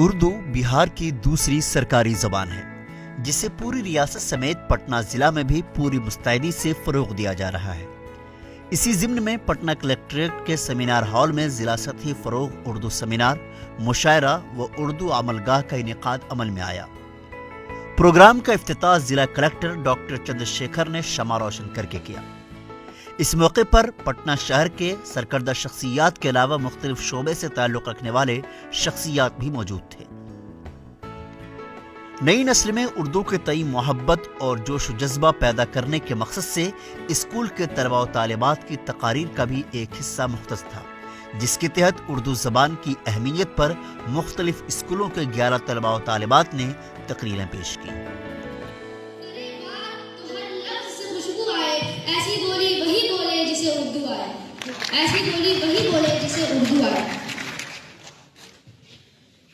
اردو بہار کی دوسری سرکاری زبان ہے جسے پوری ریاست سمیت پٹنہ ضلع میں بھی پوری مستعدی سے فروغ دیا جا رہا ہے۔ اسی ضمن میں پٹنہ کلکٹریٹ کے سیمینار ہال میں ضلع سطحی فروغ اردو سیمینار، مشاعرہ و اردو عمل گاہ کا انعقاد عمل میں آیا۔ پروگرام کا افتتاح ضلع کلکٹر ڈاکٹر چندر شیکھر نے شمع روشن کر کے کیا۔ اس موقع پر پٹنہ شہر کے سرکردہ شخصیات کے علاوہ مختلف شعبے سے تعلق رکھنے والے شخصیات بھی موجود تھے۔ نئی نسل میں اردو کے تئیں محبت اور جوش و جذبہ پیدا کرنے کے مقصد سے اسکول کے طلباء و طالبات کی تقاریر کا بھی ایک حصہ مختص تھا، جس کے تحت اردو زبان کی اہمیت پر مختلف اسکولوں کے 11 طلباء و طالبات نے تقریریں پیش کی۔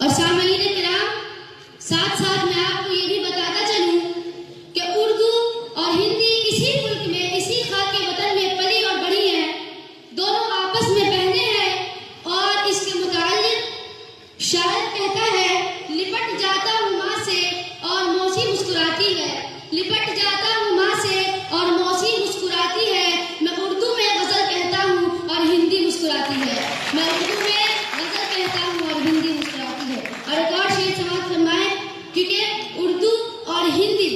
اور سامعین کرام، ساتھ ساتھ میں آپ کو یہ بھی بتاتا چلوں کہ اردو اور ہندی اسی ملک میں، اسی خاک وطن میں پلی اور بڑھی ہیں، دونوں آپس میں بہنے ہیں، اور اس کے متعلق شاعر کہتا ہے، لپٹ جاتا ہوں ماں سے اور موسی مسکراتی ہے، لپٹ جاتا ہوں ماں سے اور موسی مسکراتی ہے، میں اردو میں غزل کہتا ہوں اور ہندی مسکراتی ہے، میں اردو میں غزل کہتا ہوں اور ہندی مسکراتی ہے۔ اور ایک اور شعر سماعت فرمائیں، کیونکہ اردو اور ہندی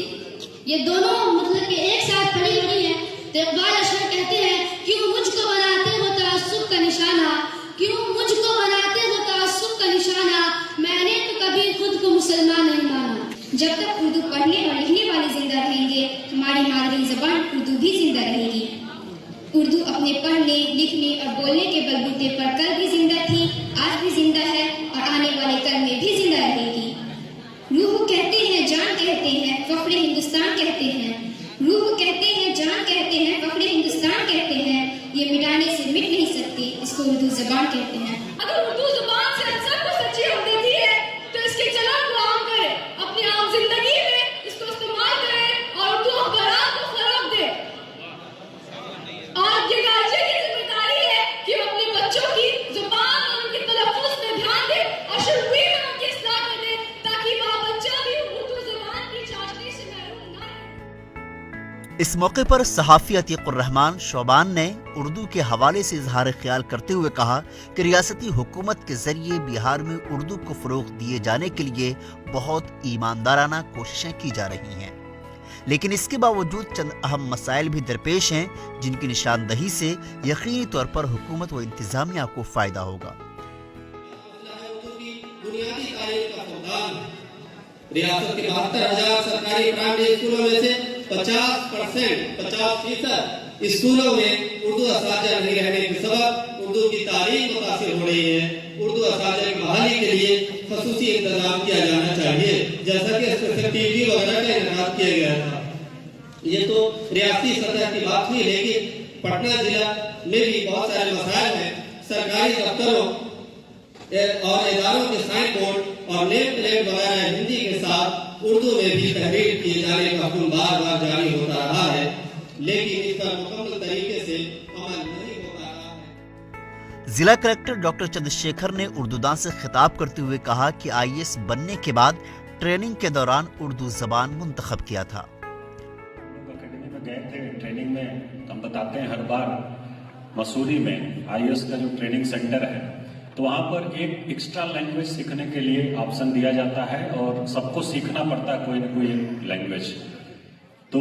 یہ دونوں مطلب کہ ایک ساتھ پڑھی بڑھی ہیں، تو اقبال اشرف کہتے ہیں، کیوں مجھ کو بناتے ہو تعصب کا نشانہ، کیوں مجھ کو بناتے ہو تعصب کا نشانہ، میں نے تو کبھی خود کو مسلمان نہیں مانا۔ جب تک اردو پڑھنے اور لکھنے والے زندہ رہیں گے، ہماری مادری زبان اردو بھی زندہ رہے گی۔ اردو اپنے پڑھنے، لکھنے اور بولنے کے بلبوتے پر کل بھی زندہ تھی، آج بھی زندہ ہے اور آنے والے کل میں بھی زندہ رہے گی۔ روح کہتے ہیں، جان کہتے ہیں، فخر ہندوستان کہتے ہیں، روح کہتے ہیں، جان کہتے ہیں، فخر ہندوستان کہتے ہیں، یہ مٹانے سے مٹ نہیں سکتی، اس کو اردو زبان کہتے ہیں۔ اگر اردو زبان سے ہم سب کو سچی ہم دیتی ہے تو اس کے چلن کو عام کرے، اپنی عام زندگی میں اس کو استعمال کرے اور اردو اخبارات کو فروغ دے۔ اور یہ گارجین کی ذمہ داری ہے کہ وہ اپنے بچوں کی زبان اور ان کے تلفظ پہ دھیان دے اور شروعی میں ان کی اصلاح کر دے، تاکہ ماں بچہ بھی اردو زبان کی چاشنی سے محروم نہ رہے۔ اس موقع پر صحافی عتیق الرحمان شعبان نے اردو کے حوالے سے اظہار خیال کرتے ہوئے کہا کہ ریاستی حکومت کے ذریعے بہار میں اردو کو فروغ دیے جانے کے لیے بہت ایماندارانہ کوششیں کی جا رہی ہیں، لیکن اس کے باوجود چند اہم مسائل بھی درپیش ہیں جن کی نشاندہی سے یقینی طور پر حکومت و انتظامیہ کو فائدہ ہوگا۔ بنیادی تعلیم کا فقدان، ریاست کے 72,000 سرکاری پرائمری اسکولوں میں سے 50% اسکولوں میں اردو اساتذہ نہیں رہنے کے سبب اردو کی تعلیم متاثر ہو رہی ہے۔ اردو اساتذہ کی بحالی کے لیے خصوصی انتظام کیا جانا چاہیے، جیسا کہ اسپیشل ٹی وی وغیرہ کا انعقاد کیا گیا تھا۔ یہ تو ریاستی سطح کی بات ہوئی، لیکن پٹنہ ضلع میں بھی بہت سارے مسائل ہیں۔ سرکاری دفتروں اور اداروں کے سائن بورڈ اور نیم پلیٹ وغیرہ ہندی کے ساتھ اردو میں بھی تحریر کیے جانے کا حکم بار بار جاری ہوتا رہا ہے، لیکن اس پر مکمل طریقے سے عمل نہیں ہوتا رہا ہے۔ ضلع کلکٹر ڈاکٹر چندر شیکھر نے اردو دان سے خطاب کرتے ہوئے کہا کہ IAS بننے کے بعد ٹریننگ کے دوران اردو زبان منتخب کیا تھا۔ اکیڈمی میں گئے تھے ٹریننگ میں، ہم بتاتے ہیں ہر بار مسوری میں IAS کا جو ٹریننگ سینٹر ہے، تو وہاں پر ایک ایکسٹرا لینگویج سیکھنے کے لیے آپشن دیا جاتا ہے اور سب کو سیکھنا پڑتا ہے کوئی نہ کوئی لینگویج۔ تو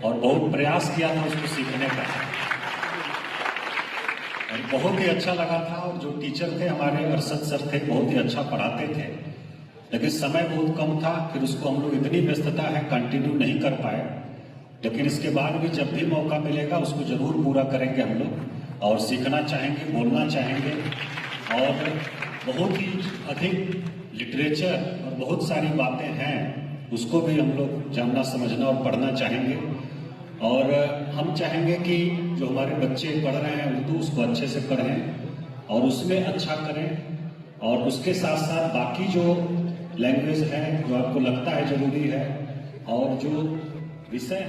اور بہت پریاس کیا تھا اس کو سیکھنے کا، اور بہت ہی اچھا لگا تھا۔ اور جو ٹیچر تھے ہمارے ارشد سر تھے، بہت ہی اچھا پڑھاتے تھے، لیکن سمے بہت کم تھا، پھر اس کو ہم لوگ اتنی ویستتا ہے کنٹینیو نہیں کر پائے، لیکن اس کے بعد بھی جب بھی موقع ملے گا اس کو ضرور پورا کریں گے ہم لوگ، اور سیکھنا چاہیں گے، بولنا چاہیں گے، اور بہت ہی ادھک لٹریچر اور بہت ساری باتیں ہیں اس کو بھی ہم لوگ جاننا، سمجھنا اور پڑھنا چاہیں گے۔ اور ہم چاہیں گے کہ جو ہمارے بچے پڑھ رہے ہیں اردو، اس کو اچھے سے پڑھیں اور اس میں اچھا کریں، اور اس کے ساتھ ساتھ باقی جو لینگویج ہے جو آپ کو لگتا ہے ضروری ہے اور جو وشے